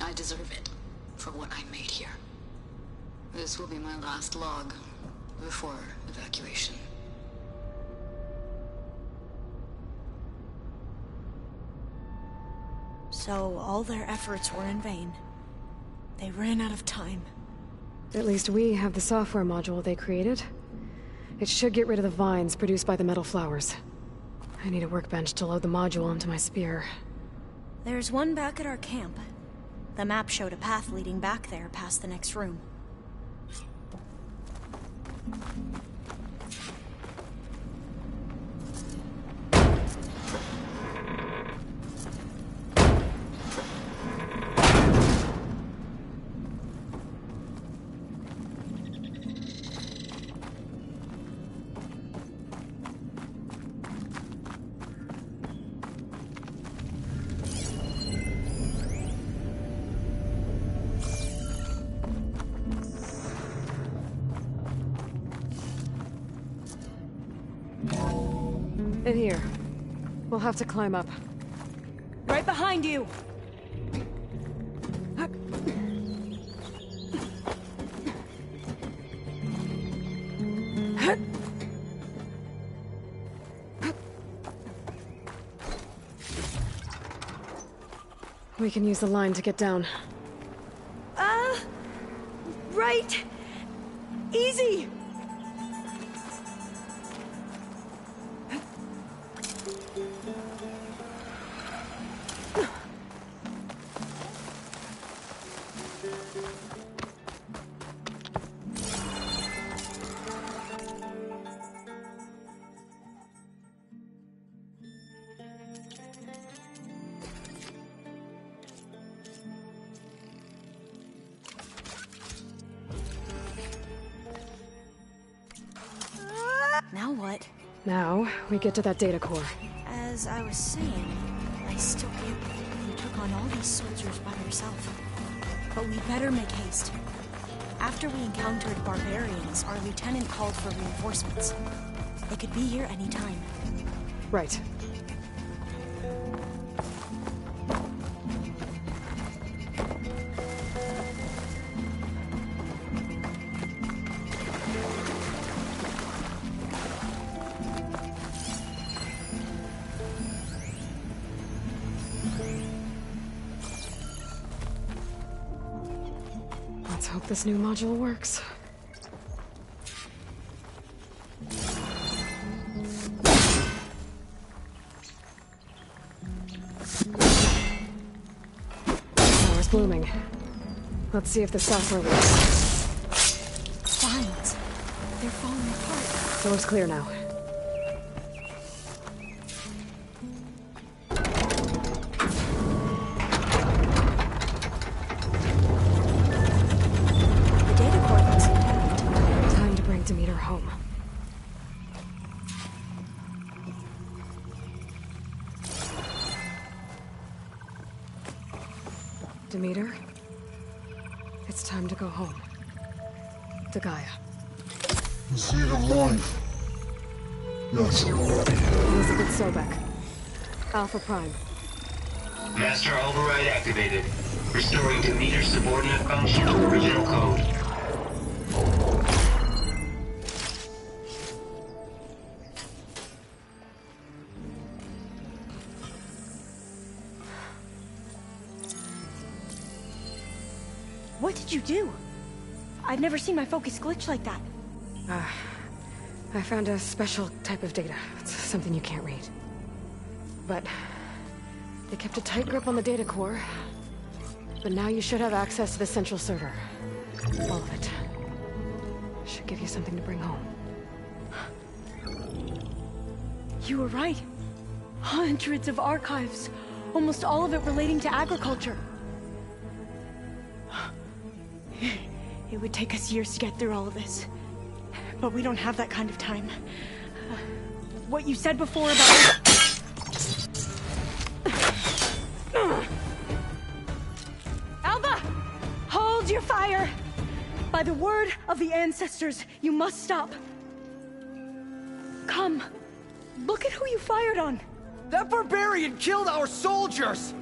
I deserve it for what I made here. This will be my last log before evacuation. So all their efforts were in vain. They ran out of time. At least we have the software module they created. It should get rid of the vines produced by the metal flowers. I need a workbench to load the module onto my spear. There's one back at our camp. The map showed a path leading back there past the next room. In here. We'll have to climb up. Right behind you! We can use the line to get down. Right! Easy! Now what? Now, we get to that data core. As I was saying, I still can't believe you took on all these soldiers by yourself. But we better make haste. After we encountered barbarians, our lieutenant called for reinforcements. They could be here any time. Right. Let's hope this new module works. Flower's blooming. Let's see if the software works. Vines. They're falling apart. Door's clear now. Demeter home. Demeter, it's time to go home. To Gaia. The seed of life. Yes, I'm ready. Elizabeth Sobek. Alpha Prime. Master override activated. Restoring Demeter's subordinate function to original code. What did you do? I've never seen my focus glitch like that. I found a special type of data. It's something you can't read. But they kept a tight grip on the data core. But now you should have access to the central server. All of it. Should give you something to bring home. You were right. Hundreds of archives. Almost all of it relating to agriculture. It would take us years to get through all of this. But we don't have that kind of time. What you said before about... Alva! Hold your fire! By the word of the ancestors, you must stop. Come. Look at who you fired on. That barbarian killed our soldiers!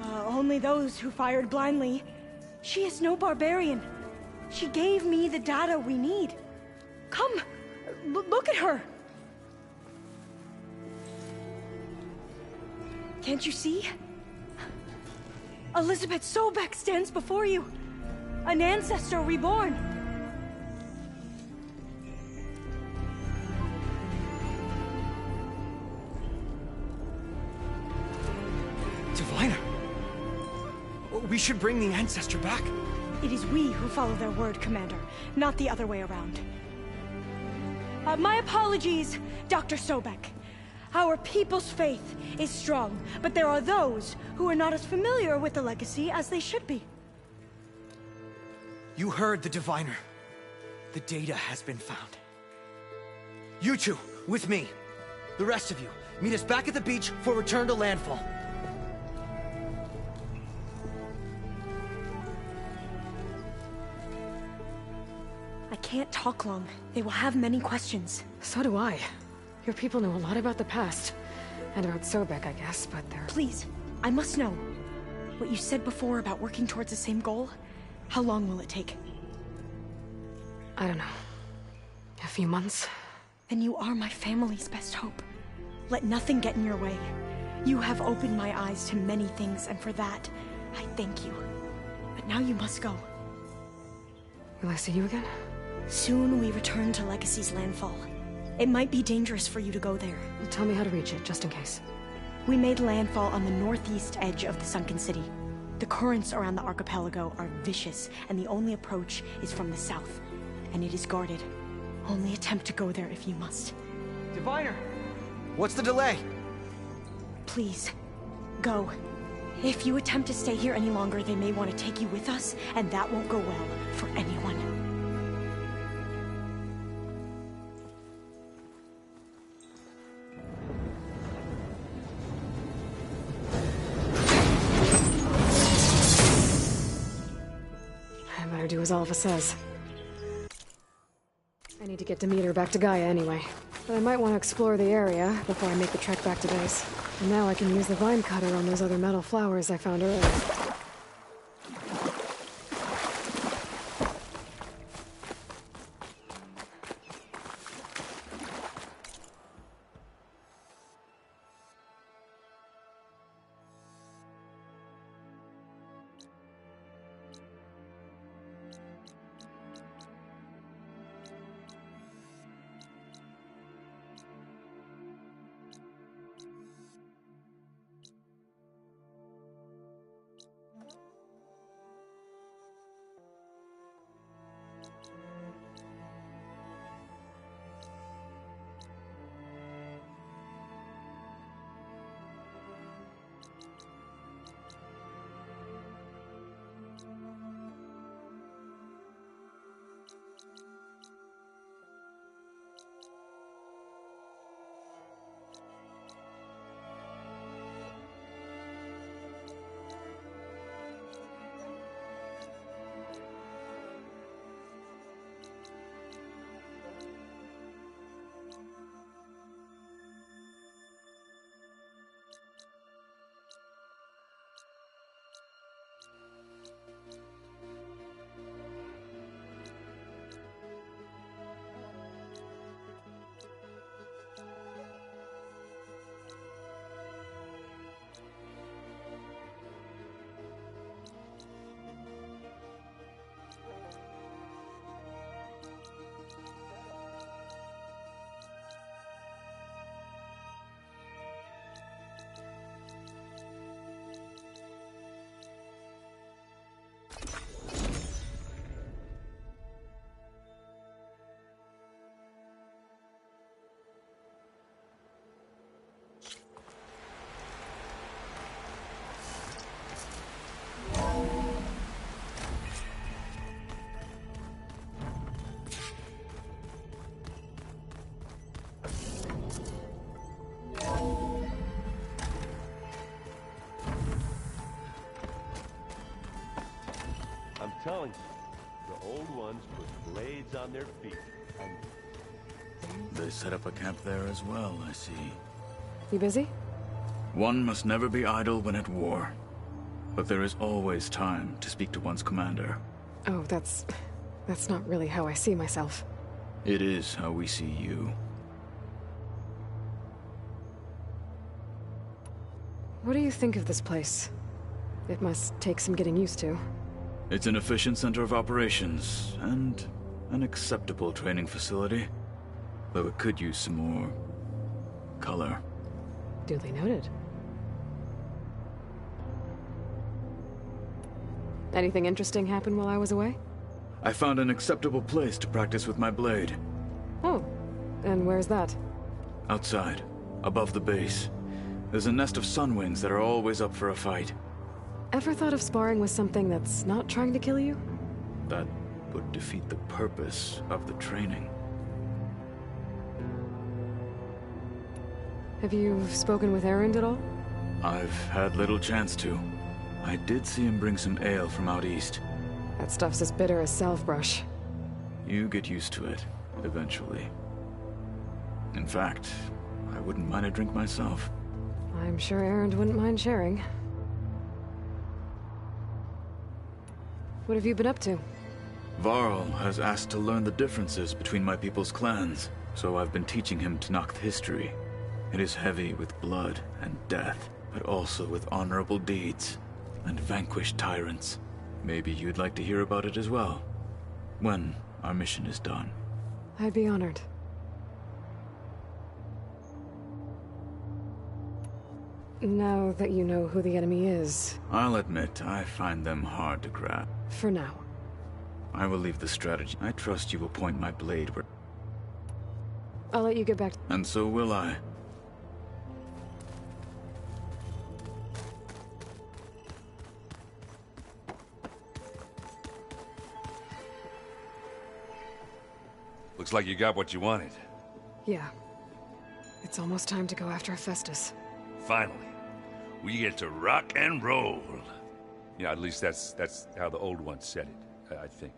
Only those who fired blindly. She is no barbarian. She gave me the data we need. Come, look at her. Can't you see? Elizabeth Sobek stands before you. An ancestor reborn. Diviner! We should bring the ancestor back. It is we who follow their word, Commander, not the other way around. My apologies, Dr. Sobek. Our people's faith is strong, but there are those who are not as familiar with the legacy as they should be. You heard the Diviner. The data has been found. You two, with me. The rest of you, meet us back at the beach for return to landfall. I can't talk long. They will have many questions. So do I. Your people know a lot about the past. And about Sobek, I guess, but they're... Please, I must know. What you said before about working towards the same goal, how long will it take? I don't know. A few months? Then you are my family's best hope. Let nothing get in your way. You have opened my eyes to many things, and for that, I thank you. But now you must go. Will I see you again? Soon we return to Legacy's landfall. It might be dangerous for you to go there. Tell me how to reach it, just in case. We made landfall on the northeast edge of the sunken city. The currents around the archipelago are vicious, and the only approach is from the south. And it is guarded. Only attempt to go there if you must. Diviner! What's the delay? Please, go. If you attempt to stay here any longer, they may want to take you with us, and that won't go well for anyone. I better do as Alva says. I need to get Demeter back to Gaia anyway. But I might want to explore the area before I make the trek back to base. And now I can use the vine cutter on those other metal flowers I found earlier. I'm telling you, the old ones put blades on their feet. They set up a camp there as well, I see. You busy? One must never be idle when at war. But there is always time to speak to one's commander. Oh, that's not really how I see myself. It is how we see you. What do you think of this place? It must take some getting used to. It's an efficient center of operations, and an acceptable training facility. Though it could use some more color. Duly noted. Anything interesting happen while I was away? I found an acceptable place to practice with my blade. Oh, and where's that? Outside, above the base. There's a nest of sunwings that are always up for a fight. Ever thought of sparring with something that's not trying to kill you? That would defeat the purpose of the training. Have you spoken with Erend at all? I've had little chance to. I did see him bring some ale from out east. That stuff's as bitter as salve-brush. You get used to it, eventually. In fact, I wouldn't mind a drink myself. I'm sure Erend wouldn't mind sharing. What have you been up to? Varl has asked to learn the differences between my people's clans, so I've been teaching him Tenakth history. It is heavy with blood and death, but also with honorable deeds and vanquished tyrants. Maybe you'd like to hear about it as well, when our mission is done. I'd be honored. Now that you know who the enemy is... I'll admit, I find them hard to grasp. For now. I will leave the strategy. I trust you will point my blade where... I'll let you get back to... And so will I. Looks like you got what you wanted. Yeah. It's almost time to go after Hephaestus. Finally. We get to rock and roll. Yeah, at least that's how the old one said it, I think.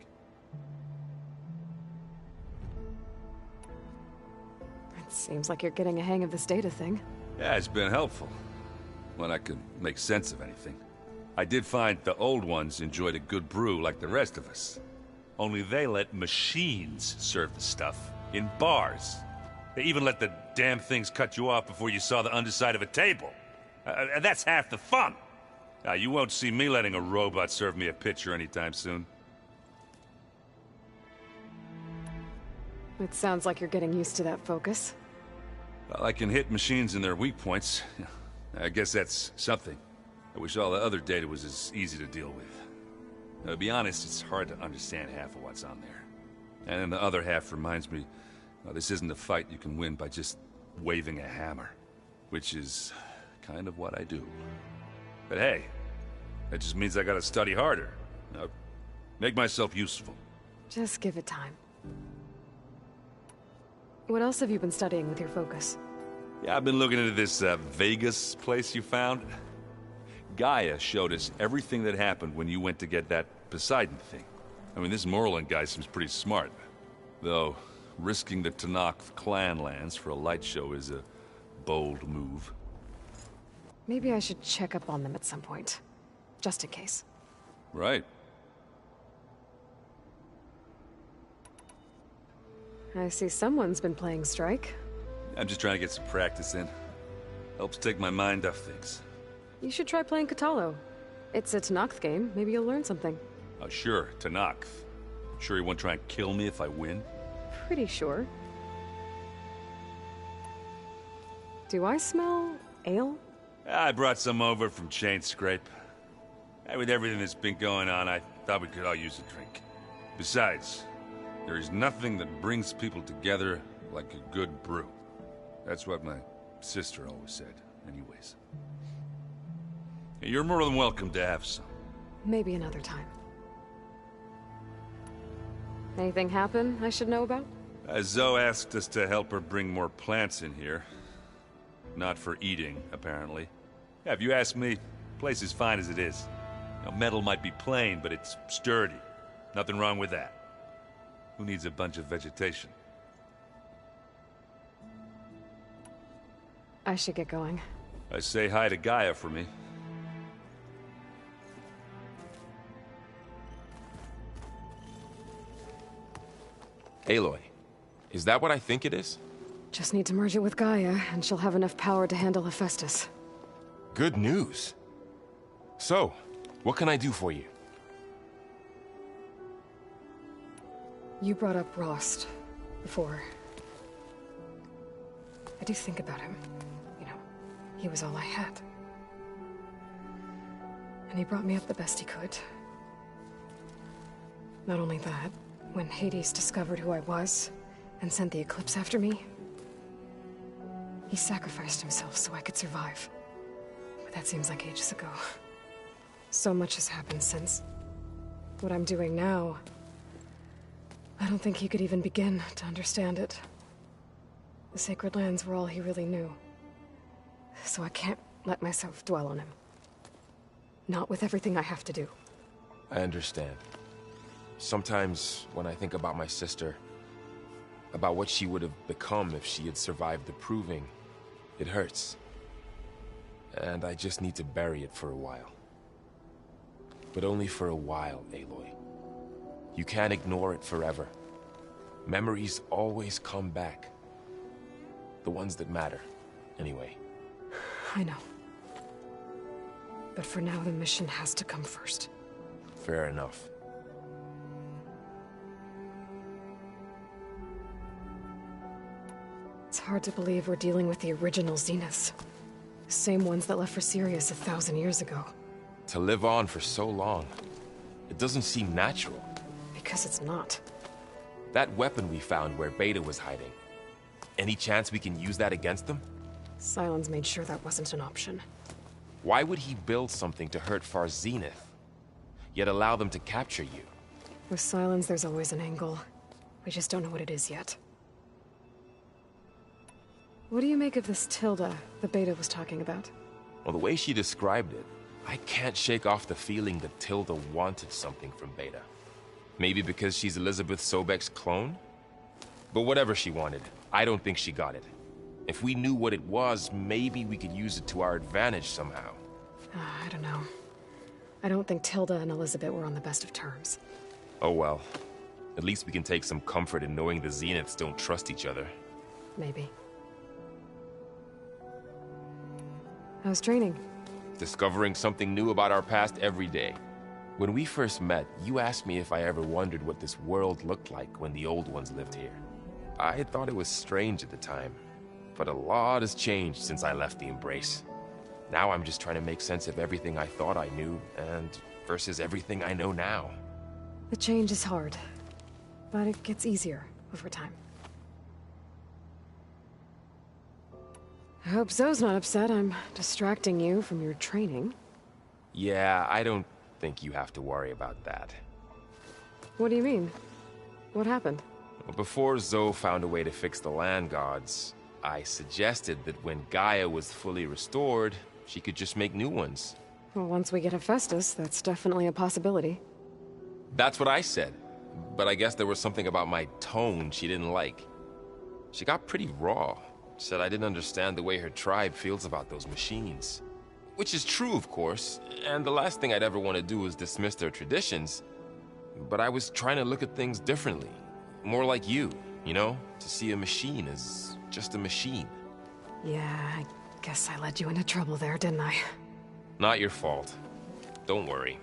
It seems like you're getting a hang of this data thing. Yeah, it's been helpful. When I could make sense of anything. I did find the old ones enjoyed a good brew like the rest of us. Only they let machines serve the stuff. In bars. They even let the damn things cut you off before you saw the underside of a table. That's half the fun. You won't see me letting a robot serve me a pitcher anytime soon. It sounds like you're getting used to that focus. Well, I can hit machines in their weak points. I guess that's something. I wish all the other data was as easy to deal with. Now, to be honest, it's hard to understand half of what's on there. And then the other half reminds me, this isn't a fight you can win by just waving a hammer. Which is kind of what I do. But hey, that just means I gotta study harder. Make myself useful. Just give it time. What else have you been studying with your focus? Yeah, I've been looking into this Vegas place you found. Gaia showed us everything that happened when you went to get that Poseidon thing. I mean, this Morlund guy seems pretty smart. Though, risking the Tenakth clan lands for a light show is a bold move. Maybe I should check up on them at some point. Just in case. Right. I see someone's been playing Strike. I'm just trying to get some practice in. Helps take my mind off things. You should try playing Katalo. It's a Tenakth game. Maybe you'll learn something. Oh, sure, Tenakth. Sure he won't try and kill me if I win? Pretty sure. Do I smell ale? I brought some over from Chain Scrape. With everything that's been going on, I thought we could all use a drink. Besides, there is nothing that brings people together like a good brew. That's what my sister always said, anyways. You're more than welcome to have some. Maybe another time. Anything happen I should know about? Zoe asked us to help her bring more plants in here. Not for eating, apparently. Yeah, if you ask me, the place is fine as it is. Metal might be plain, but it's sturdy. Nothing wrong with that. Who needs a bunch of vegetation? I should get going. Say hi to Gaia for me. Aloy, is that what I think it is? Just need to merge it with Gaia, and she'll have enough power to handle Hephaestus. Good news. So, what can I do for you? You brought up Rost before. I do think about him. You know, he was all I had. And he brought me up the best he could. Not only that, when Hades discovered who I was and sent the Eclipse after me, he sacrificed himself so I could survive. But that seems like ages ago. So much has happened since. What I'm doing now, I don't think he could even begin to understand it. The Sacred Lands were all he really knew. So I can't let myself dwell on him. Not with everything I have to do. I understand. Sometimes, when I think about my sister, about what she would have become if she had survived the Proving, it hurts. And I just need to bury it for a while. But only for a while, Aloy. You can't ignore it forever. Memories always come back. The ones that matter, anyway. I know. But for now, the mission has to come first. Fair enough. It's hard to believe we're dealing with the original Zeniths. The same ones that left for Sirius 1,000 years ago. To live on for so long, it doesn't seem natural. Because it's not. That weapon we found where Beta was hiding. Any chance we can use that against them? Sylens made sure that wasn't an option. Why would he build something to hurt Far Zenith, yet allow them to capture you? With Sylens, there's always an angle. We just don't know what it is yet. What do you make of this Tilda the Beta was talking about? Well, the way she described it, I can't shake off the feeling that Tilda wanted something from Beta. Maybe because she's Elizabeth Sobek's clone? But whatever she wanted, I don't think she got it. If we knew what it was, maybe we could use it to our advantage somehow. I don't know. I don't think Tilda and Elizabeth were on the best of terms. Oh well. At least we can take some comfort in knowing the Zeniths don't trust each other. Maybe. How's training? Discovering something new about our past every day. When we first met, you asked me if I ever wondered what this world looked like when the old ones lived here. I thought it was strange at the time, but a lot has changed since I left the Embrace. Now I'm just trying to make sense of everything I thought I knew, and versus everything I know now. The change is hard, but it gets easier over time. I hope Zoe's not upset I'm distracting you from your training. Yeah, I don't think you have to worry about that. What do you mean? What happened? Before Zoe found a way to fix the land gods, I suggested that when Gaia was fully restored, she could just make new ones. Well, once we get Hephaestus, that's definitely a possibility. That's what I said, but I guess there was something about my tone she didn't like. She got pretty raw, said I didn't understand the way her tribe feels about those machines. Which is true, of course, and the last thing I'd ever want to do is dismiss their traditions. But I was trying to look at things differently. More like you know? To see a machine as just a machine. Yeah, I guess I led you into trouble there, didn't I? Not your fault. Don't worry.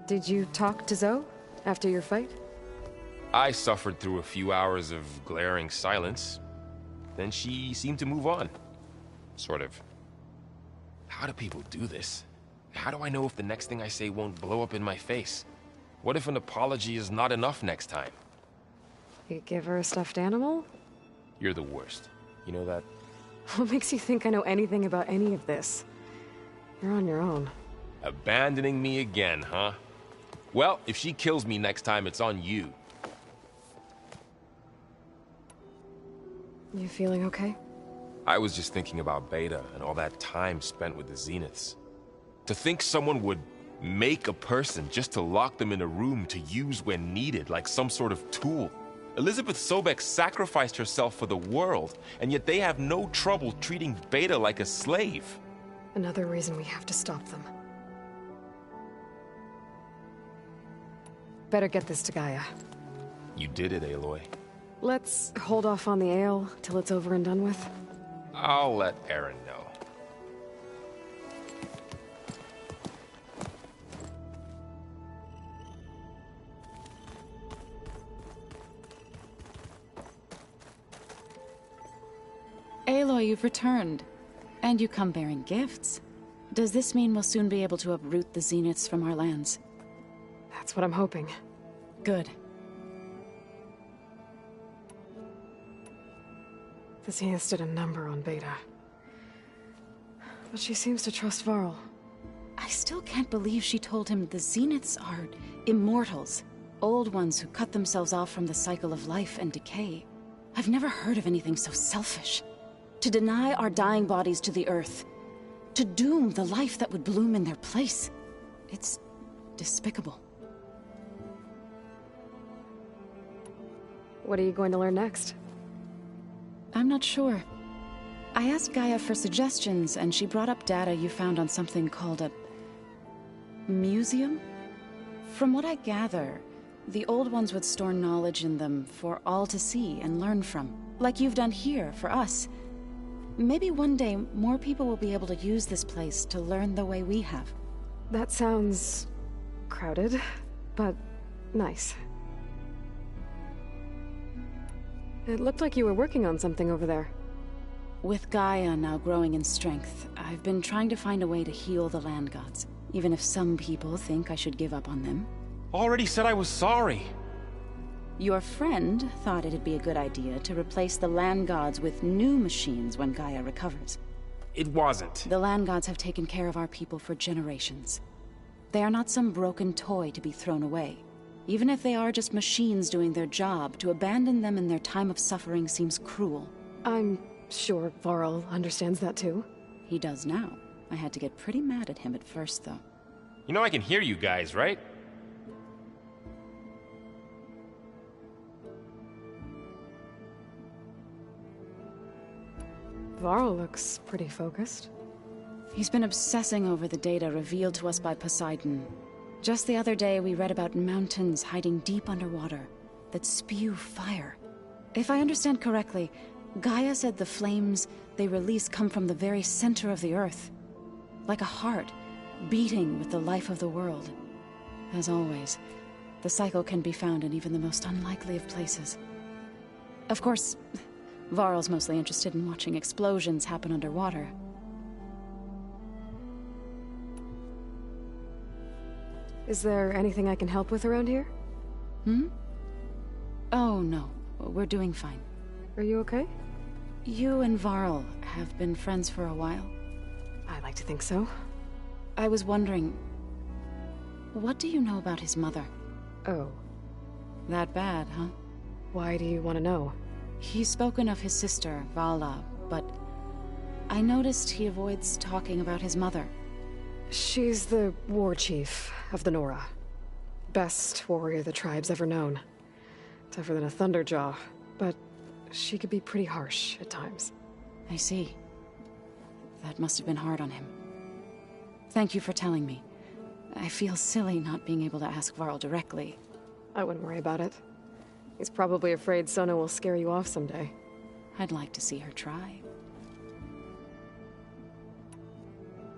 Did you talk to Zoe after your fight? I suffered through a few hours of glaring silence. Then she seemed to move on. Sort of. How do people do this? How do I know if the next thing I say won't blow up in my face? What if an apology is not enough next time? You give her a stuffed animal? You're the worst. You know that? What makes you think I know anything about any of this? You're on your own. Abandoning me again, huh? Well, if she kills me next time, it's on you. You feeling okay? I was just thinking about Beta and all that time spent with the Zeniths. To think someone would make a person just to lock them in a room to use when needed, like some sort of tool. Elizabeth Sobek sacrificed herself for the world, and yet they have no trouble treating Beta like a slave. Another reason we have to stop them. better get this to Gaia. You did it, Aloy. Let's hold off on the ale till it's over and done with. I'll let Aaron know. Aloy, you've returned. And you come bearing gifts. Does this mean we'll soon be able to uproot the Zeniths from our lands? That's what I'm hoping. Good. The Zeniths did a number on Beta. But she seems to trust Varl. I still can't believe she told him the Zeniths are immortals. Old ones who cut themselves off from the cycle of life and decay. I've never heard of anything so selfish. To deny our dying bodies to the Earth. To doom the life that would bloom in their place. It's despicable. What are you going to learn next? I'm not sure. I asked Gaia for suggestions, and she brought up data you found on something called a museum? From what I gather, the old ones would store knowledge in them for all to see and learn from, like you've done here for us. Maybe one day more people will be able to use this place to learn the way we have. That sounds crowded, but nice. It looked like you were working on something over there. With Gaia now growing in strength, I've been trying to find a way to heal the land gods, even if some people think I should give up on them. Already said I was sorry. Your friend thought it'd be a good idea to replace the land gods with new machines when Gaia recovers. It wasn't. The land gods have taken care of our people for generations. They are not some broken toy to be thrown away. Even if they are just machines doing their job, to abandon them in their time of suffering seems cruel. I'm sure Varl understands that too. He does now. I had to get pretty mad at him at first, though. You know I can hear you guys, right? Varl looks pretty focused. He's been obsessing over the data revealed to us by Poseidon. Just the other day, we read about mountains hiding deep underwater that spew fire. If I understand correctly, Gaia said the flames they release come from the very center of the Earth. Like a heart, beating with the life of the world. As always, the cycle can be found in even the most unlikely of places. Of course, Varl's mostly interested in watching explosions happen underwater. Is there anything I can help with around here? Oh, no. We're doing fine. Are you okay? You and Varl have been friends for a while. I like to think so. I was wondering, what do you know about his mother? Oh. That bad, huh? Why do you want to know? He's spoken of his sister, Vala, but I noticed he avoids talking about his mother. She's the war chief of the Nora. Best warrior the tribe's ever known. Tougher than a Thunderjaw, but she could be pretty harsh at times. I see. That must have been hard on him. Thank you for telling me. I feel silly not being able to ask Varl directly. I wouldn't worry about it. He's probably afraid Sona will scare you off someday. I'd like to see her try.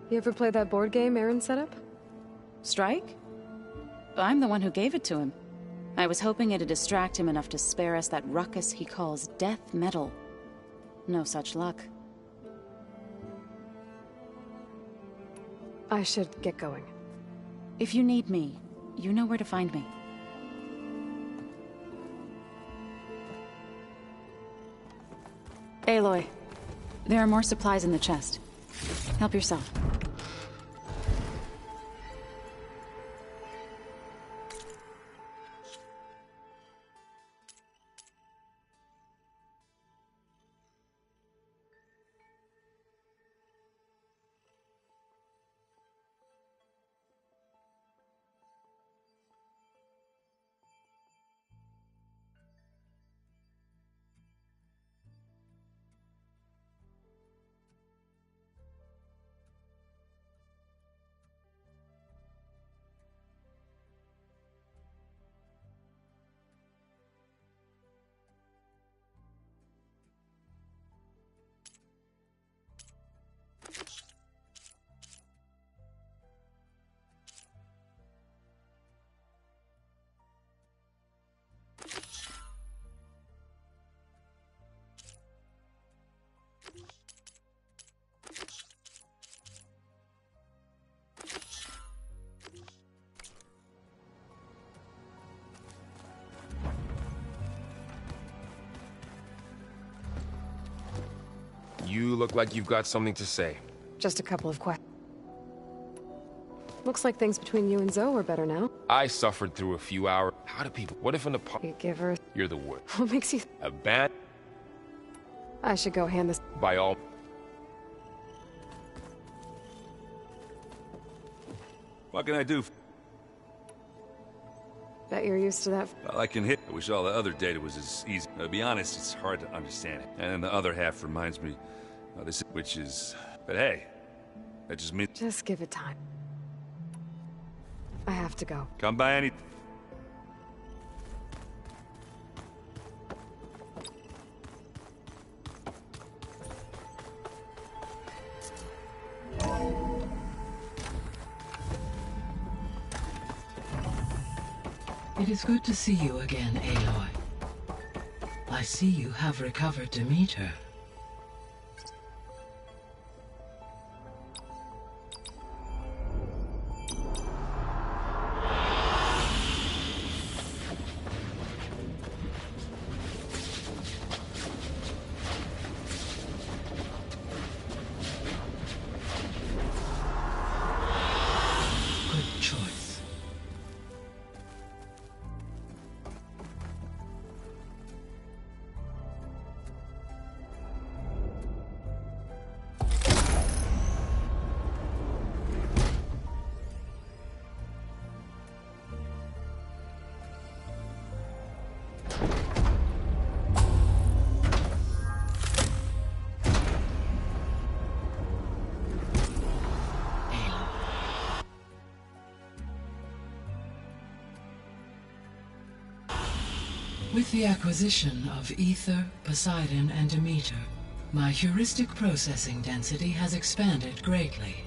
You ever play that board game Aaron set up? Strike? I'm the one who gave it to him. I was hoping it'd distract him enough to spare us that ruckus he calls death metal. No such luck. I should get going. If you need me, you know where to find me. Aloy, there are more supplies in the chest. Help yourself. look like you've got something to say. Just a couple of questions. Looks like things between you and Zoe are better now. I suffered through a few hours. How do people... What if an You give her... You're the worst. What makes you... A bad... I should go hand this... By all... What can I do? Bet you're used to that. Well, I can hit. I wish all the other data was as easy. To be honest, it's hard to understand it. And then the other half reminds me of this, which is... But hey, that just means... Just give it time. I have to go. Come by any... It is good to see you again, Aloy. I see you have recovered Demeter. Good choice. With the acquisition of Ether, Poseidon, and Demeter, my heuristic processing density has expanded greatly.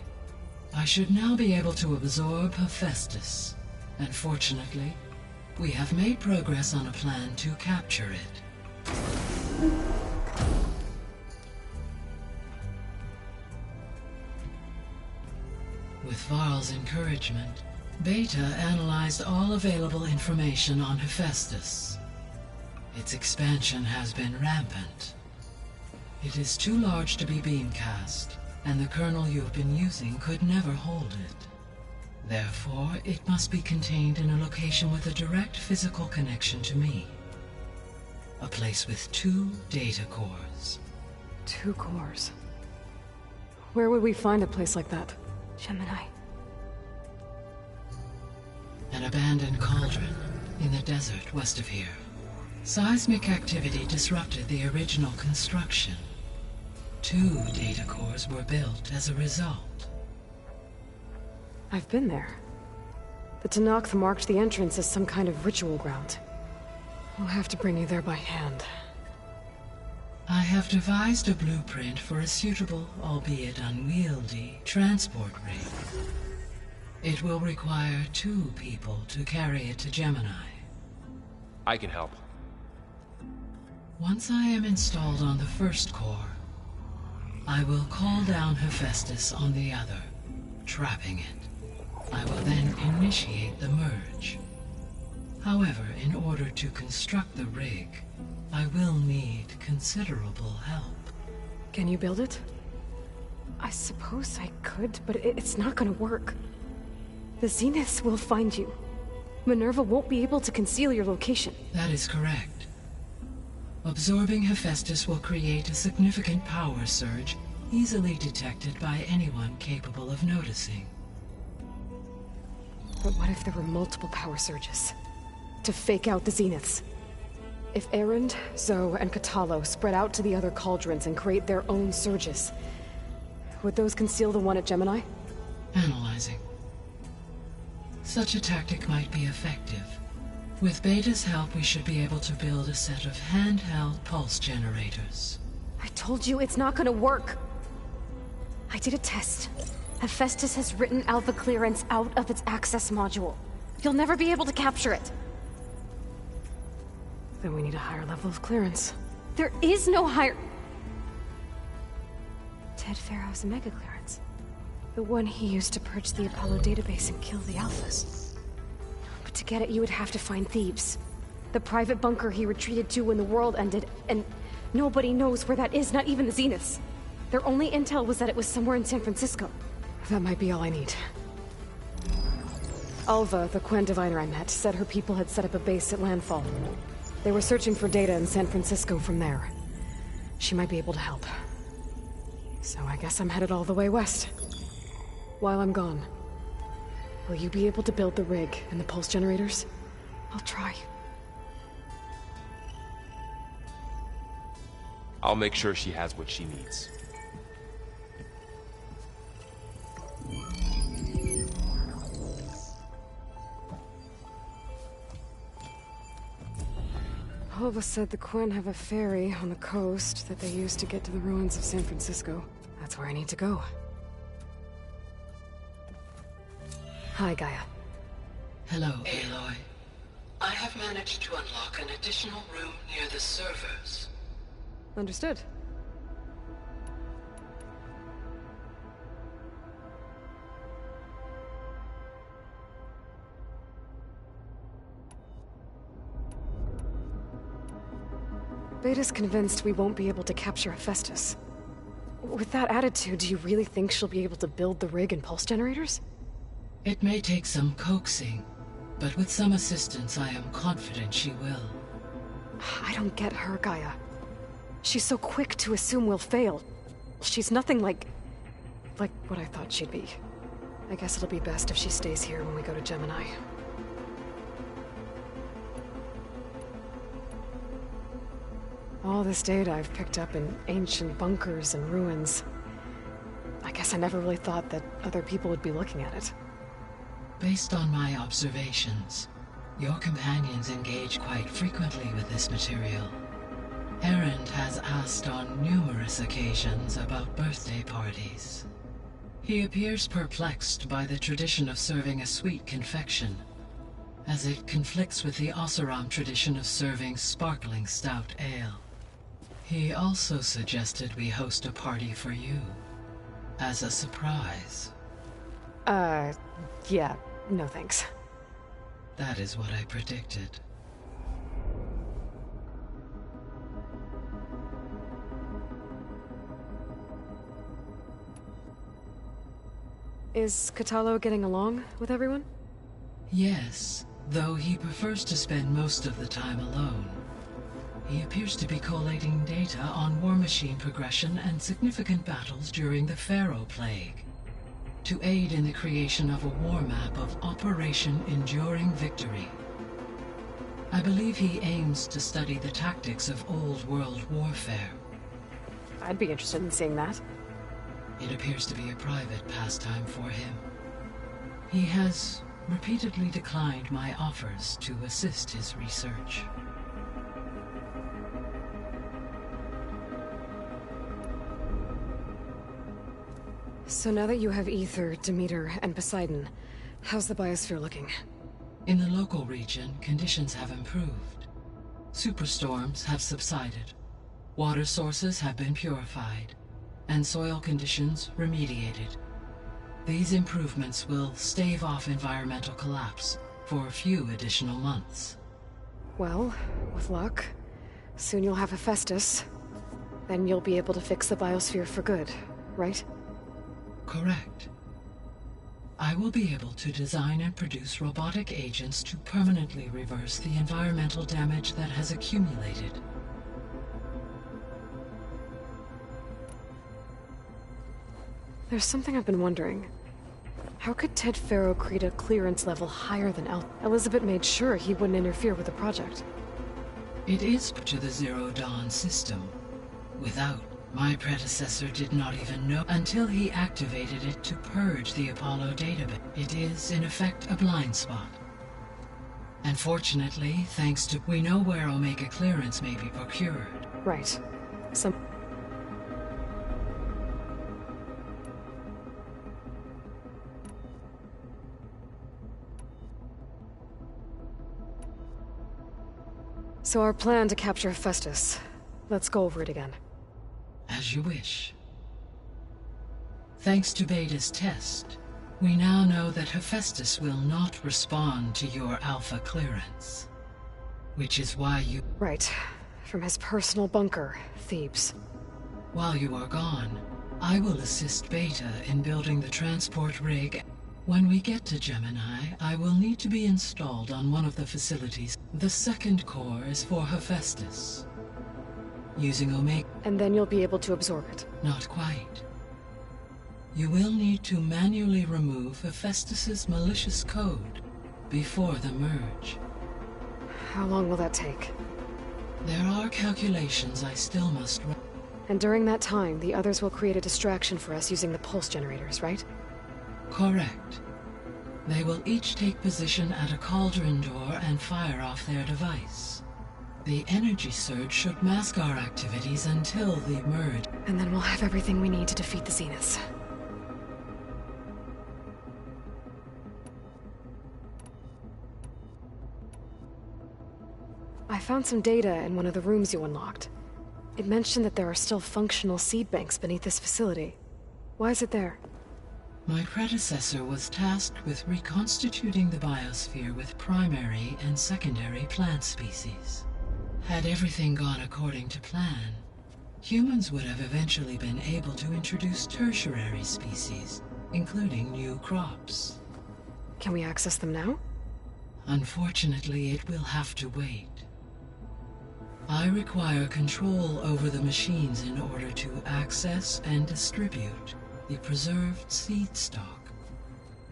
I should now be able to absorb Hephaestus, and fortunately, we have made progress on a plan to capture it. With Varl's encouragement, Beta analyzed all available information on Hephaestus. Its expansion has been rampant. It is too large to be beamcast, and the kernel you've been using could never hold it. Therefore, it must be contained in a location with a direct physical connection to me. A place with 2 data cores. 2 cores? Where would we find a place like that? Gemini. An abandoned cauldron in the desert west of here. Seismic activity disrupted the original construction. 2 data cores were built as a result. I've been there. The Tenakth marked the entrance as some kind of ritual ground. I'll have to bring you there by hand. I have devised a blueprint for a suitable, albeit unwieldy, transport rig. It will require 2 people to carry it to Gemini. I can help. Once I am installed on the first core, I will call down Hephaestus on the other, trapping it. I will then initiate the merge. However, in order to construct the rig, I will need considerable help. Can you build it? I suppose I could, but it's not gonna work. The Zeniths will find you. Minerva won't be able to conceal your location. That is correct. Absorbing Hephaestus will create a significant power surge, easily detected by anyone capable of noticing. But what if there were multiple power surges? To fake out the Zeniths? If Erend, Zoe, and Katalo spread out to the other cauldrons and create their own surges, would those conceal the one at Gemini? Analyzing. Such a tactic might be effective. With Beta's help, we should be able to build a set of handheld pulse generators. I told you it's not gonna work. I did a test. Hephaestus has written Alpha clearance out of its access module. You'll never be able to capture it. Then we need a higher level of clearance. There is no higher... Ted Pharaoh's mega clearance. The one he used to purge the Apollo database and kill the Alphas. But to get it, you would have to find Thebes. The private bunker he retreated to when the world ended, and nobody knows where that is, not even the Zeniths. Their only intel was that it was somewhere in San Francisco. That might be all I need. Alva, the Quen diviner I met, said her people had set up a base at Landfall. They were searching for data in San Francisco from there. She might be able to help. So I guess I'm headed all the way west. While I'm gone, will you be able to build the rig and the pulse generators? I'll try. I'll make sure she has what she needs. Alva said the Quen have a ferry on the coast that they use to get to the ruins of San Francisco. That's where I need to go. Hi, Gaia. Hello, Aloy. I have managed to unlock an additional room near the servers. Understood. Beta's convinced we won't be able to capture Hephaestus. With that attitude, do you really think she'll be able to build the rig and pulse generators? It may take some coaxing, but with some assistance, I am confident she will. I don't get her, Gaia. She's so quick to assume we'll fail. She's nothing like what I thought she'd be. I guess it'll be best if she stays here when we go to Gemini. All this data I've picked up in ancient bunkers and ruins. I guess I never really thought that other people would be looking at it. Based on my observations, your companions engage quite frequently with this material. Erend has asked on numerous occasions about birthday parties. He appears perplexed by the tradition of serving a sweet confection, as it conflicts with the Oseram tradition of serving sparkling stout ale. He also suggested we host a party for you, as a surprise. Yeah, no thanks. That is what I predicted. Is Kotallo getting along with everyone? Yes, though he prefers to spend most of the time alone. He appears to be collating data on war machine progression and significant battles during the Pharaoh Plague, to aid in the creation of a war map of Operation Enduring Victory. I believe he aims to study the tactics of old world warfare. I'd be interested in seeing that. It appears to be a private pastime for him. He has repeatedly declined my offers to assist his research. So now that you have Aether, Demeter, and Poseidon, how's the biosphere looking? In the local region, conditions have improved. Superstorms have subsided. Water sources have been purified, and soil conditions remediated. These improvements will stave off environmental collapse for a few additional months. Well, with luck, soon you'll have Hephaestus. Then you'll be able to fix the biosphere for good, right? Correct. I will be able to design and produce robotic agents to permanently reverse the environmental damage that has accumulated. There's something I've been wondering. How could Ted Faro create a clearance level higher than Elizabeth made sure he wouldn't interfere with the project. It is to the Zero Dawn system. Without, my predecessor did not even know until he activated it to purge the Apollo database. It is, in effect, a blind spot. And fortunately, thanks to we know where Omega clearance may be procured. Right. So our plan to capture Hephaestus. Let's go over it again. As you wish. Thanks to Beta's test, we now know that Hephaestus will not respond to your Alpha clearance. Which is why you... Right. From his personal bunker, Thebes. While you are gone, I will assist Beta in building the transport rig. When we get to Gemini, I will need to be installed on one of the facilities. The second core is for Hephaestus. Using Omega... And then you'll be able to absorb it. Not quite. You will need to manually remove Hephaestus's malicious code before the merge. How long will that take? There are calculations I still must run. And during that time, the others will create a distraction for us using the pulse generators, right? Correct. They will each take position at a cauldron door and fire off their device. The energy surge should mask our activities until the merge. And then we'll have everything we need to defeat the Zeniths. I found some data in one of the rooms you unlocked. It mentioned that there are still functional seed banks beneath this facility. Why is it there? My predecessor was tasked with reconstituting the biosphere with primary and secondary plant species. Had everything gone according to plan, humans would have eventually been able to introduce tertiary species, including new crops. Can we access them now? Unfortunately, it will have to wait. I require control over the machines in order to access and distribute the preserved seed stock.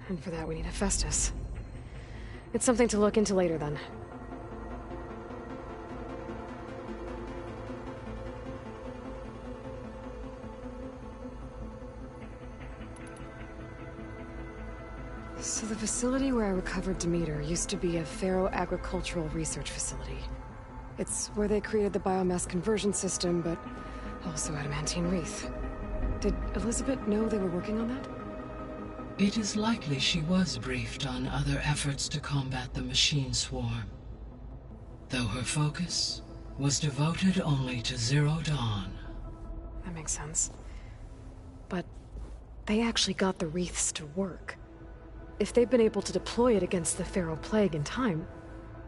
And for that we need Hephaestus. It's something to look into later then. So the facility where I recovered Demeter used to be a Pharaoh agricultural research facility. It's where they created the biomass conversion system, but also adamantine wreath. Did Elizabeth know they were working on that? It is likely she was briefed on other efforts to combat the machine swarm, though her focus was devoted only to Zero Dawn. That makes sense. But they actually got the wreaths to work. If they've been able to deploy it against the Pharaoh Plague in time...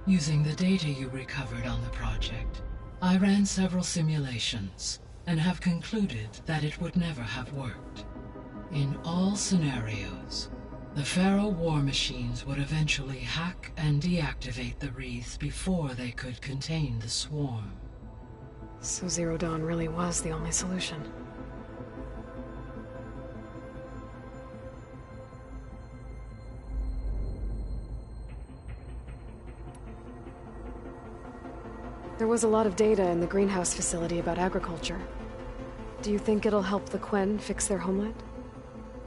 Using the data you recovered on the project, I ran several simulations and have concluded that it would never have worked. In all scenarios, the Pharaoh war machines would eventually hack and deactivate the wreaths before they could contain the swarm. So Zero Dawn really was the only solution. There was a lot of data in the greenhouse facility about agriculture. Do you think it'll help the Quen fix their homeland?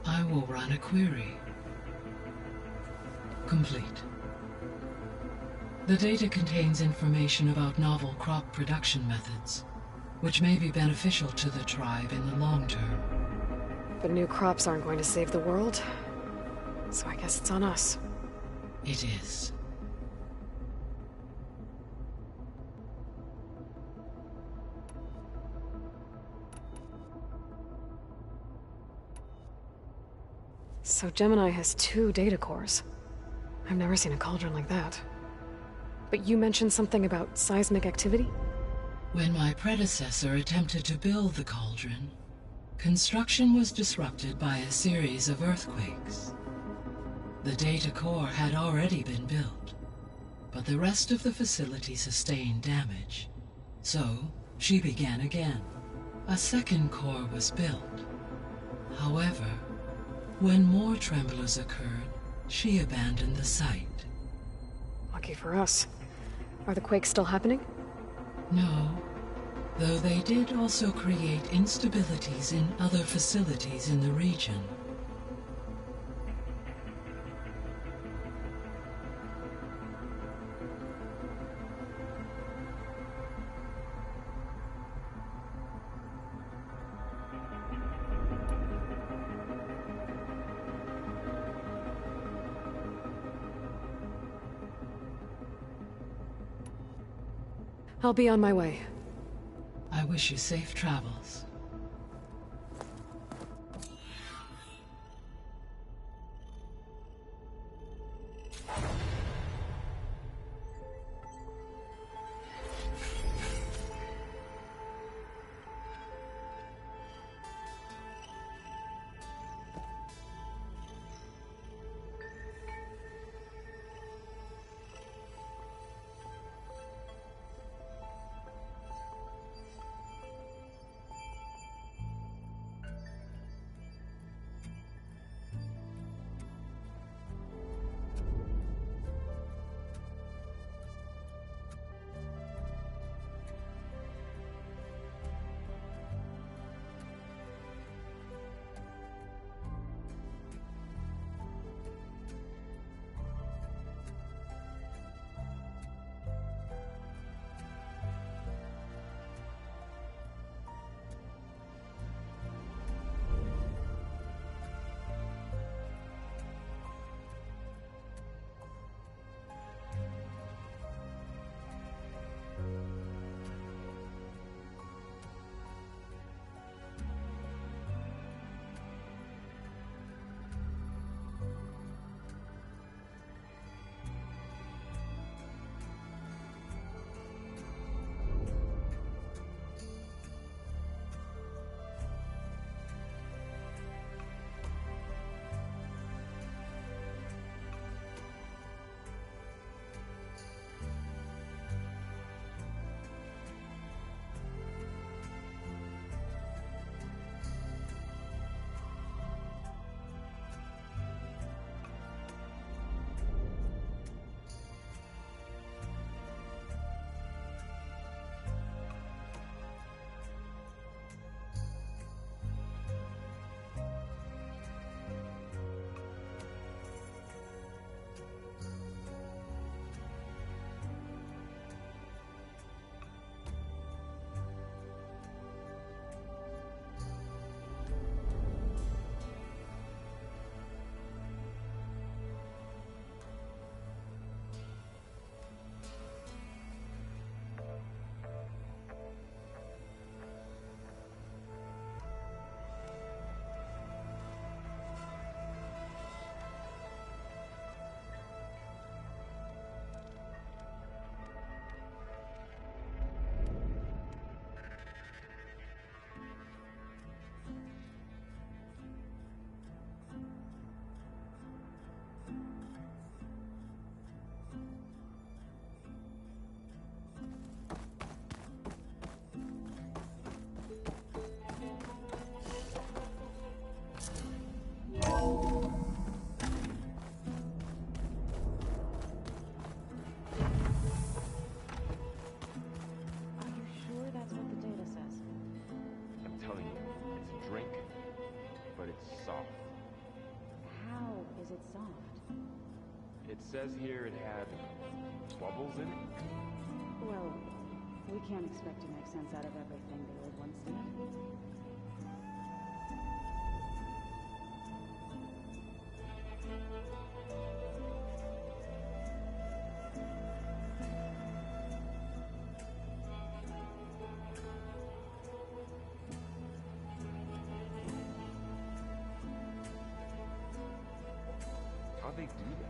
I will run a query. Complete. The data contains information about novel crop production methods, which may be beneficial to the tribe in the long term. But new crops aren't going to save the world, so I guess it's on us. It is. So Gemini has 2 data cores. I've never seen a cauldron like that. But you mentioned something about seismic activity? When my predecessor attempted to build the cauldron, construction was disrupted by a series of earthquakes. The data core had already been built, but the rest of the facility sustained damage. So, she began again. A second core was built. However, when more tremblers occurred, she abandoned the site. Lucky for us. Are the quakes still happening? No, though they did also create instabilities in other facilities in the region. I'll be on my way. I wish you safe travels. is it soft? It says here it had bubbles in it? Well, we can't expect to make sense out of everything the old ones did. How'd they do that?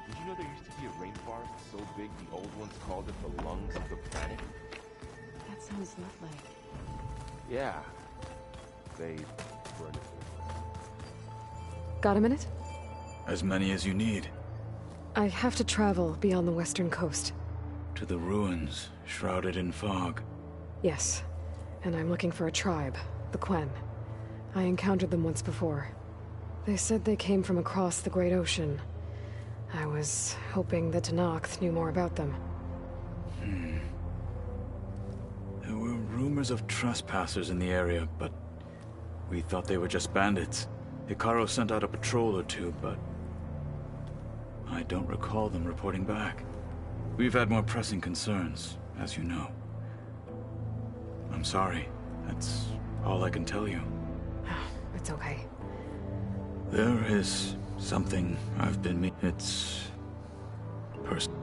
Did you know there used to be a rainforest so big the old ones called it the lungs of the planet? That sounds lovely. Yeah. They burned it. Got a minute? As many as you need. I have to travel beyond the western coast. To the ruins, shrouded in fog. Yes. And I'm looking for a tribe, the Quen. I encountered them once before. They said they came from across the Great Ocean. I was hoping that Tenakth knew more about them. There were rumors of trespassers in the area, but we thought they were just bandits. Hekarro sent out a patrol or two, but I don't recall them reporting back. We've had more pressing concerns, as you know. I'm sorry. That's all I can tell you. It's okay. There is something I've been It's personal.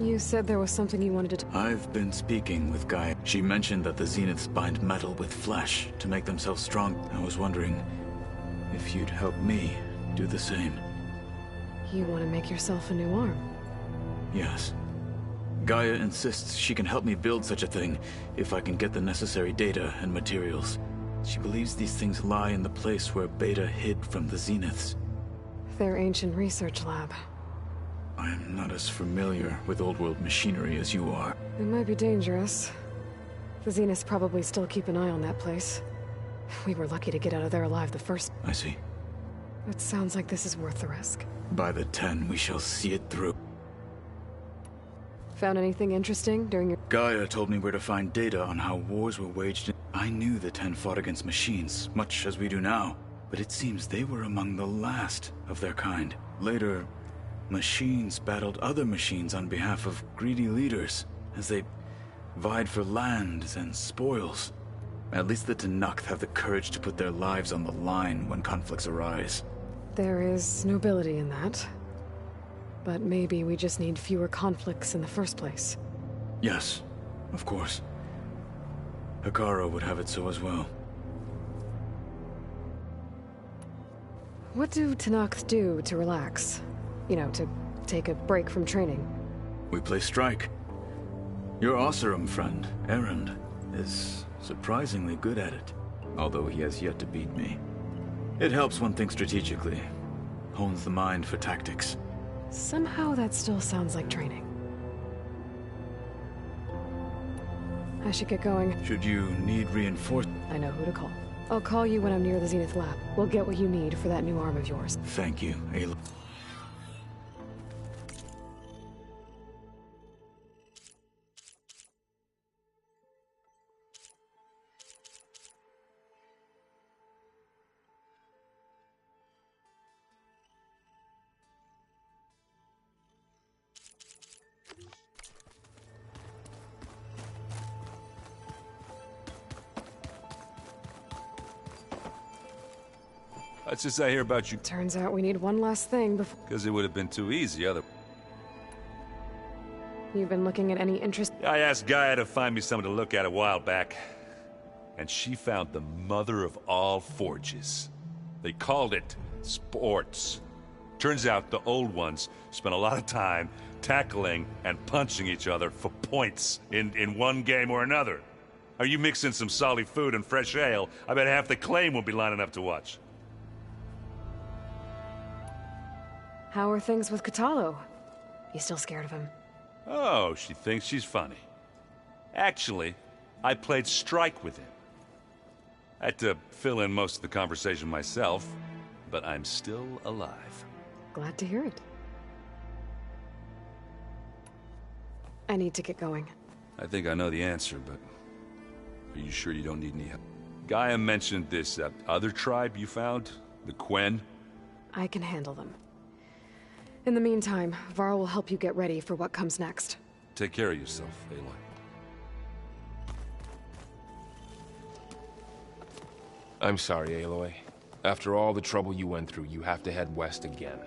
You said there was something you wanted to I've been speaking with Gaia. She mentioned that the Zeniths bind metal with flesh to make themselves strong. I was wondering if you'd help me do the same. You want to make yourself a new arm? Yes. Gaia insists she can help me build such a thing if I can get the necessary data and materials. She believes these things lie in the place where Beta hid from the Zeniths. Their ancient research lab. I'm not as familiar with old-world machinery as you are. It might be dangerous. The Zeniths probably still keep an eye on that place. We were lucky to get out of there alive the first. I see. It sounds like this is worth the risk. By the 10, we shall see it through. Found anything interesting during your... Gaia told me where to find data on how wars were waged. I knew the 10 fought against machines, much as we do now. But it seems they were among the last of their kind. Later, machines battled other machines on behalf of greedy leaders, as they vied for lands and spoils. At least the Tenakth have the courage to put their lives on the line when conflicts arise. There is nobility in that. But maybe we just need fewer conflicts in the first place. Yes, of course. Hekarro would have it so as well. What do Tenakth do to relax? You know, to take a break from training? We play strike. Your Oseram friend, Erend, is surprisingly good at it, although he has yet to beat me. It helps one think strategically, hones the mind for tactics. Somehow that still sounds like training. I should get going. Should you need reinforcement? I know who to call. I'll call you when I'm near the Zenith lab. We'll get what you need for that new arm of yours. Thank you, Aloy. Let's just say I hear about you. Turns out we need one last thing before... Because it would have been too easy other... You've been looking at any interest... I asked Gaia to find me something to look at a while back. And she found the mother of all forges. They called it sports. Turns out the old ones spent a lot of time tackling and punching each other for points in one game or another. Are you mixing some solid food and fresh ale? I bet half the claim will be lining up to watch. How are things with Kotallo? You still scared of him? Oh, she thinks she's funny. Actually, I played strike with him. I had to fill in most of the conversation myself, but I'm still alive. Glad to hear it. I need to get going. I think I know the answer, but are you sure you don't need any help? Gaia mentioned this other tribe you found, the Quen. I can handle them. In the meantime, Varl will help you get ready for what comes next. Take care of yourself, Aloy. I'm sorry, Aloy. After all the trouble you went through, you have to head west again.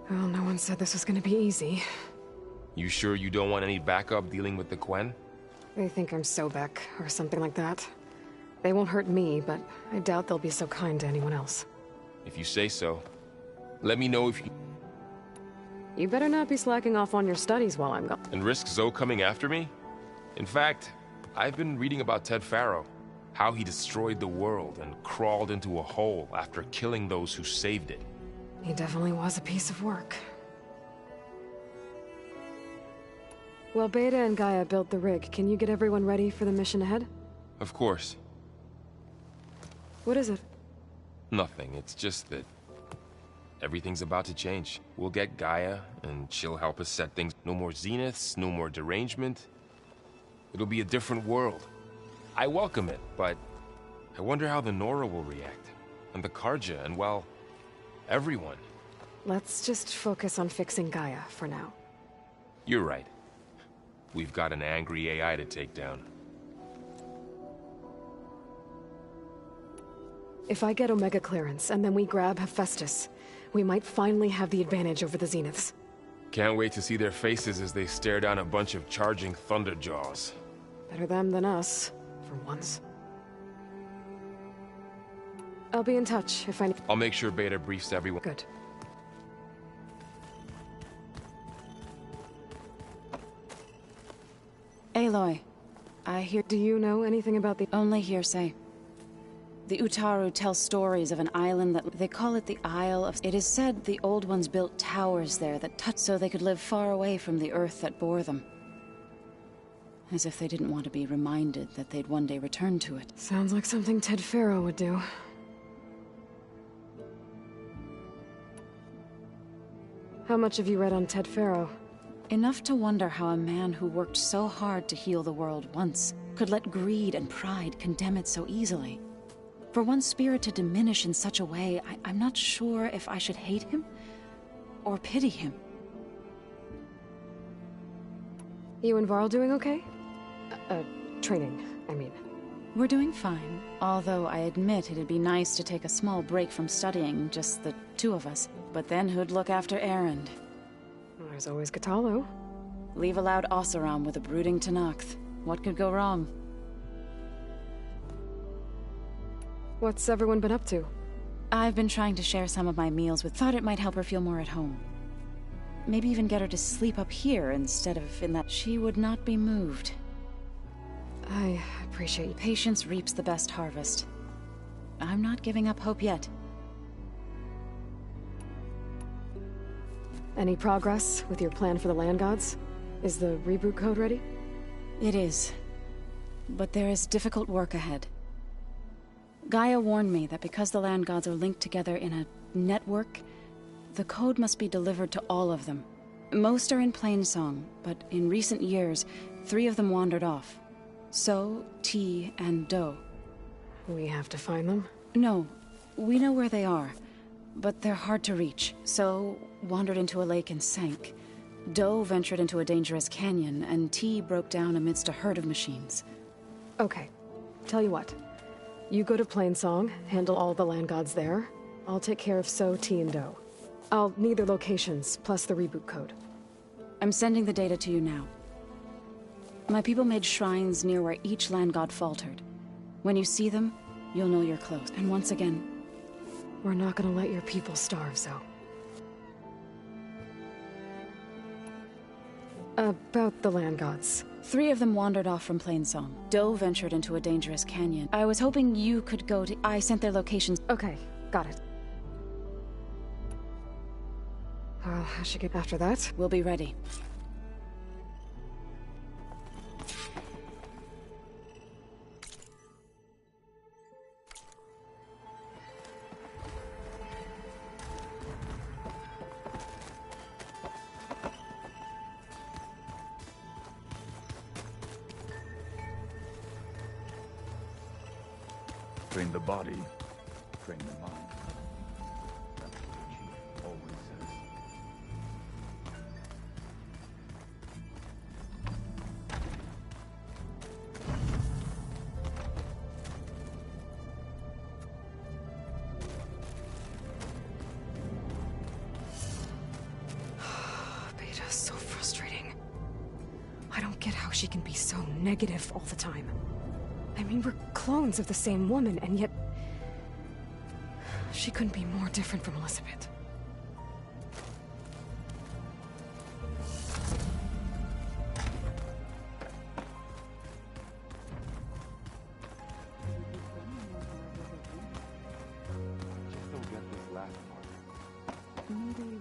Well, no one said this was gonna be easy. You sure you don't want any backup dealing with the Quen? They think I'm Sobek, or something like that. They won't hurt me, but I doubt they'll be so kind to anyone else. If you say so. Let me know if you... You better not be slacking off on your studies while I'm gone. And risk Zoe coming after me? In fact, I've been reading about Ted Faro. How he destroyed the world and crawled into a hole after killing those who saved it. He definitely was a piece of work. Well, Beta and Gaia built the rig. Can you get everyone ready for the mission ahead? Of course. What is it? Nothing. It's just that everything's about to change. We'll get Gaia, and she'll help us set things. No more zeniths, no more derangement. It'll be a different world. I welcome it, but I wonder how the Nora will react. And the Karja, and well, everyone. Let's just focus on fixing Gaia for now. You're right. We've got an angry AI to take down. If I get Omega clearance, and then we grab Hephaestus, we might finally have the advantage over the Zeniths. Can't wait to see their faces as they stare down a bunch of charging Thunderjaws. Better them than us, for once. I'll be in touch if I... I'll make sure Beta briefs everyone. Good. Aloy, I hear... Do you know anything about the... Only hearsay. The Utaru tell stories of an island that... They call it the Isle of... It is said the Old Ones built towers there that touched so they could live far away from the earth that bore them. As if they didn't want to be reminded that they'd one day return to it. Sounds like something Ted Faro would do. How much have you read on Ted Faro? Enough to wonder how a man who worked so hard to heal the world once could let greed and pride condemn it so easily. For one's spirit to diminish in such a way, I'm not sure if I should hate him or pity him. You and Varl doing okay? Training, I mean. We're doing fine, although I admit it'd be nice to take a small break from studying, just the two of us. But then who'd look after Erend? There's always Kotallo. Leave a loud Oseram with a brooding Tenakth. What could go wrong? What's everyone been up to? I've been trying to share some of my meals with... Thought it might help her feel more at home. Maybe even get her to sleep up here instead of in that... She would not be moved. I appreciate you. Patience reaps the best harvest. I'm not giving up hope yet. Any progress with your plan for the Land Gods? Is the reboot code ready? It is. But there is difficult work ahead. Gaia warned me that because the Land Gods are linked together in a network, the code must be delivered to all of them. Most are in Plainsong, but in recent years, 3 of them wandered off. So, T, and Do. We have to find them? No. We know where they are. But they're hard to reach, so wandered into a lake and sank. Do ventured into a dangerous canyon, and T broke down amidst a herd of machines. Okay. Tell you what. You go to Plainsong, handle all the Land Gods there. I'll take care of So, T, and Do. I'll need their locations, plus the reboot code. I'm sending the data to you now. My people made shrines near where each land god faltered. When you see them, you'll know you're close. And once again... We're not gonna let your people starve, Zo. About the land gods. 3 of them wandered off from Plainsong. Do ventured into a dangerous canyon. I was hoping you could go to... I sent their locations. Okay, got it. How should get after that? We'll be ready. Train the body, train the mind. That's what the chief always says. Beta's so frustrating. I don't get how she can be so negative all the time. I mean, we're clones of the same woman, and yet... she couldn't be more different from Elizabeth. Just don't get this last part. Maybe...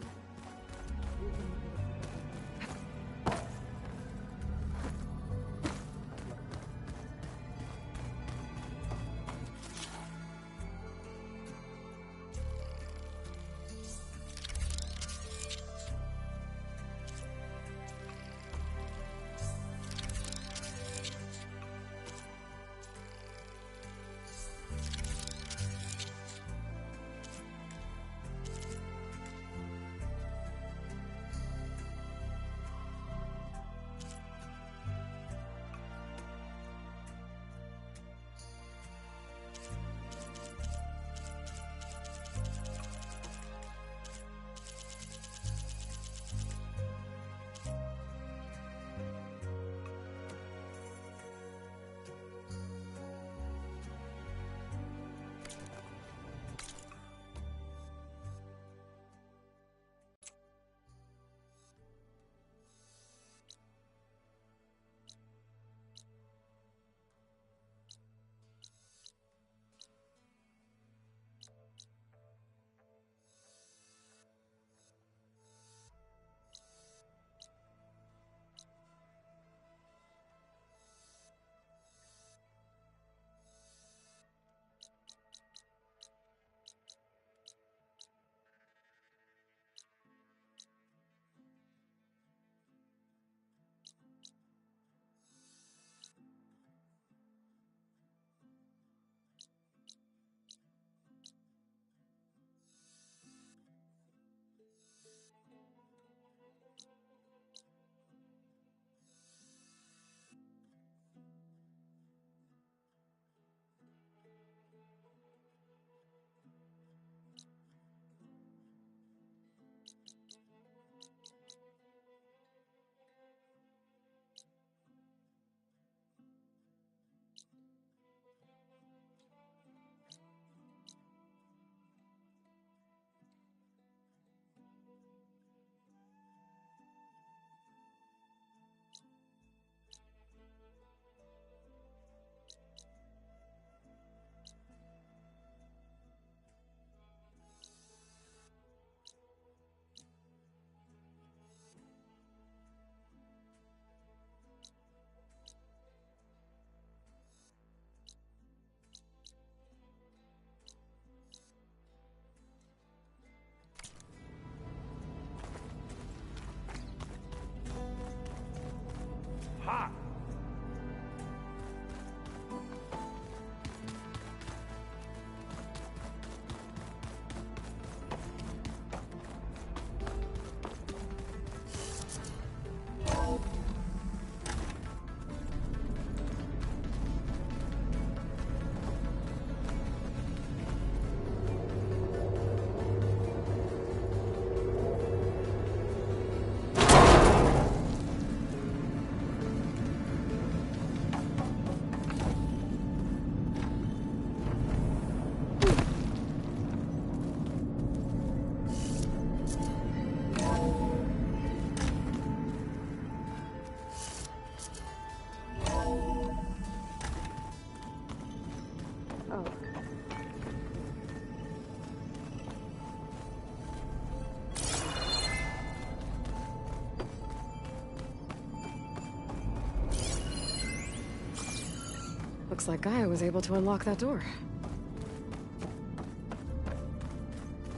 Looks like Gaia was able to unlock that door.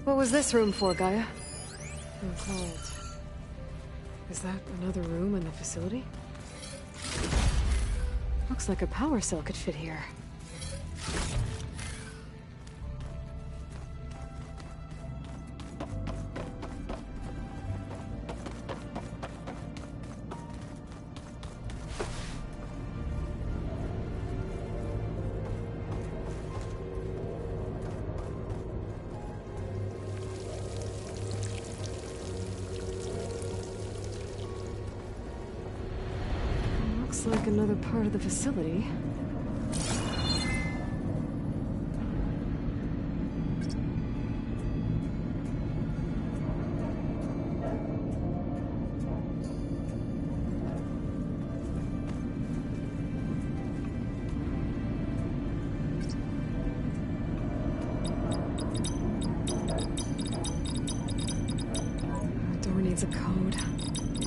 What was this room for, Gaia? Oh, hold. Is that another room in the facility? Looks like a power cell could fit here. Looks like another part of the facility. The door needs a code.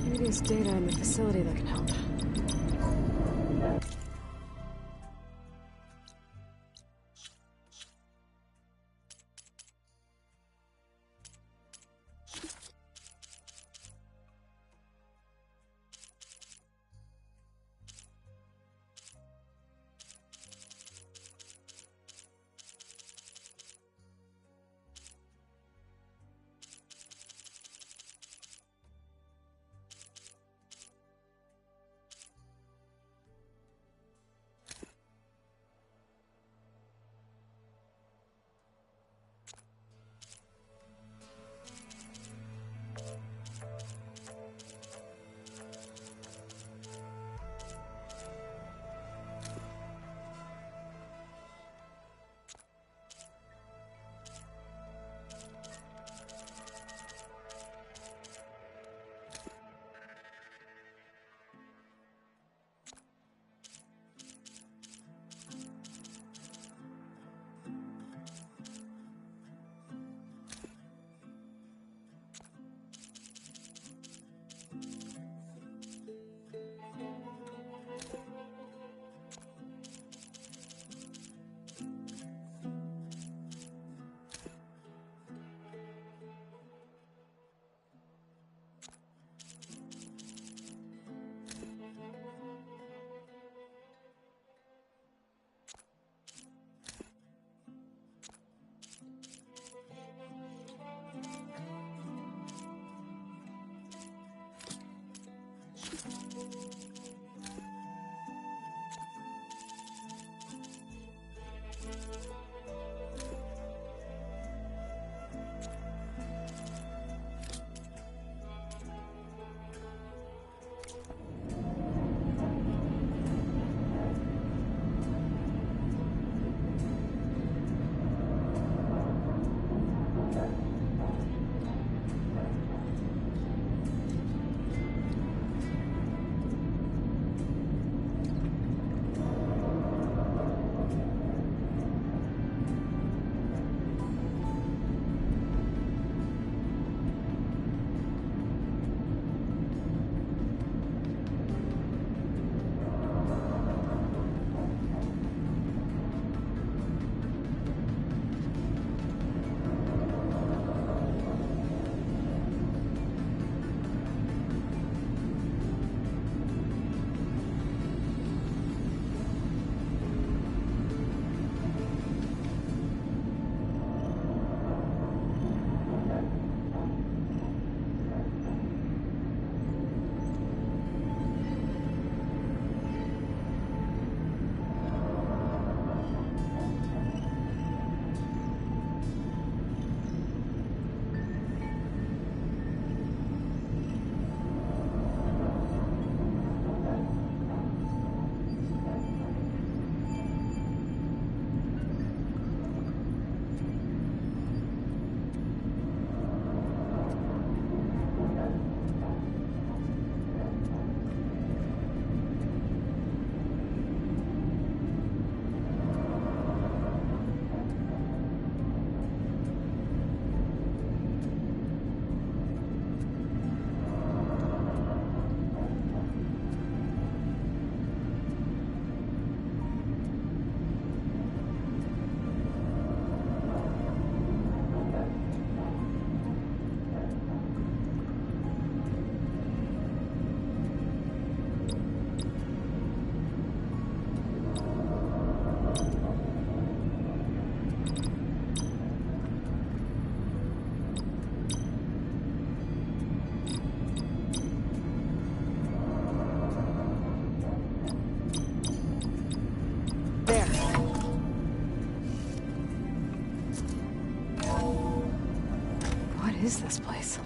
Maybe there's data in the facility that can help. is this place?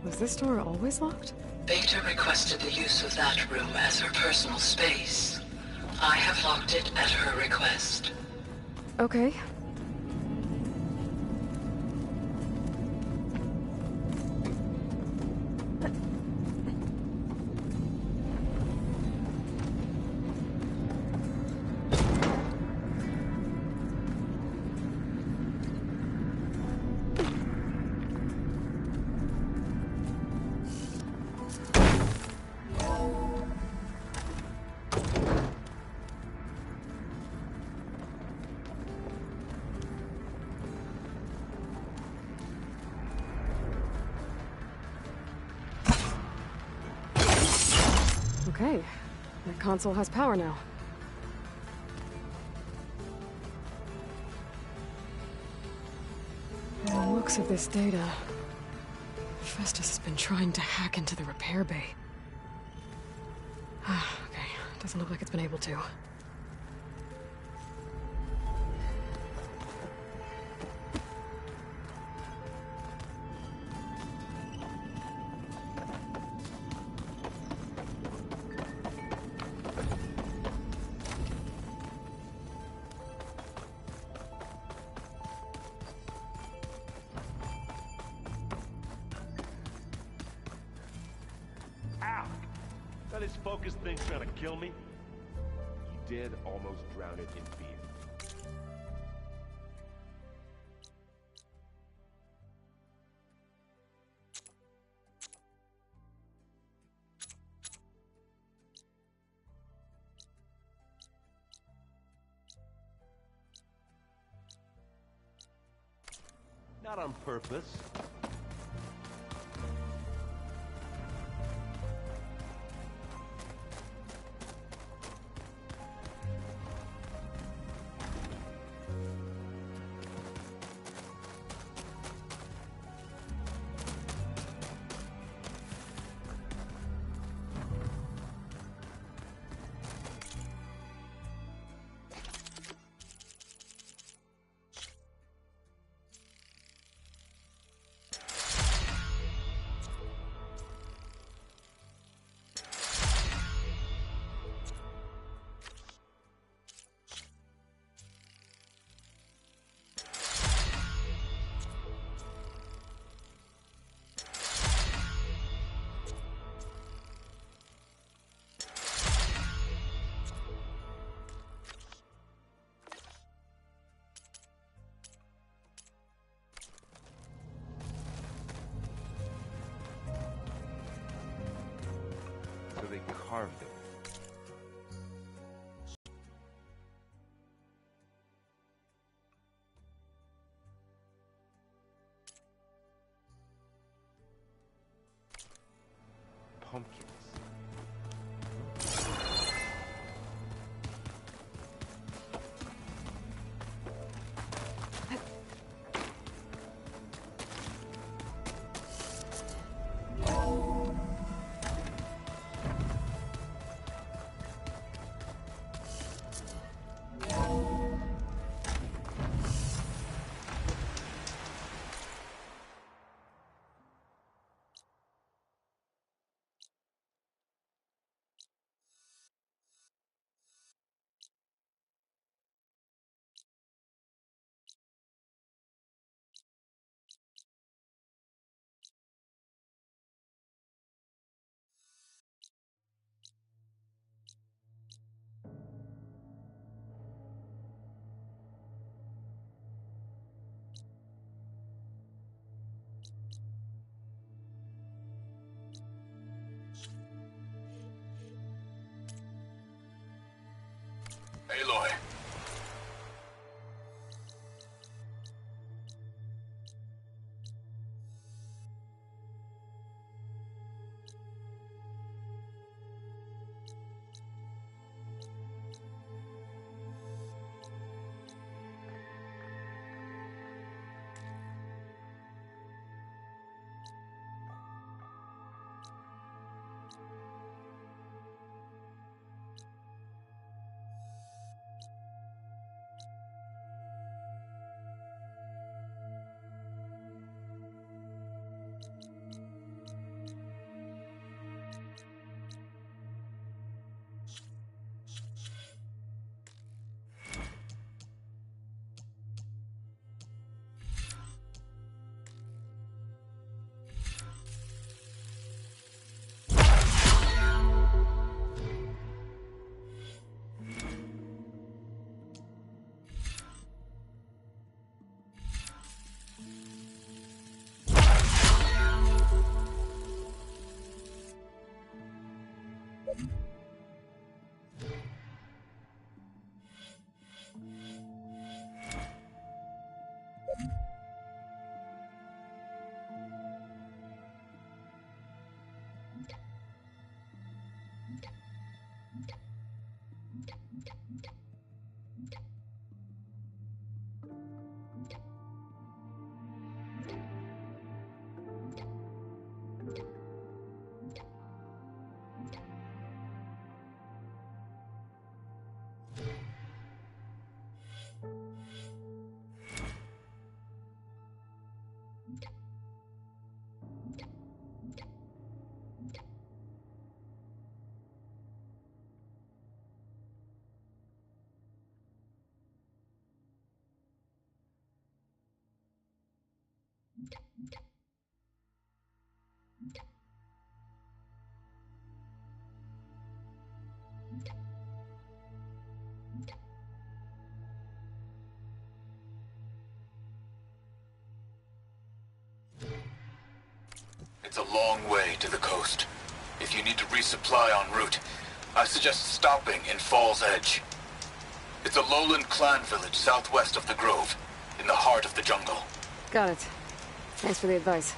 Was this door always locked? Beta requested the use of that room as her personal space. I have locked it at her request. Okay. Okay, the console has power now. From the looks of this data, Festus has been trying to hack into the repair bay. Okay, doesn't look like it's been able to. That his focus thing's trying to kill me? He did almost drown it in fear. Not on purpose. carved it. Pumpkins. Aloy. It's a long way to the coast. If you need to resupply en route, I suggest stopping in Fall's Edge. It's a lowland clan village southwest of the Grove, in the heart of the jungle. Got it. Thanks for the advice.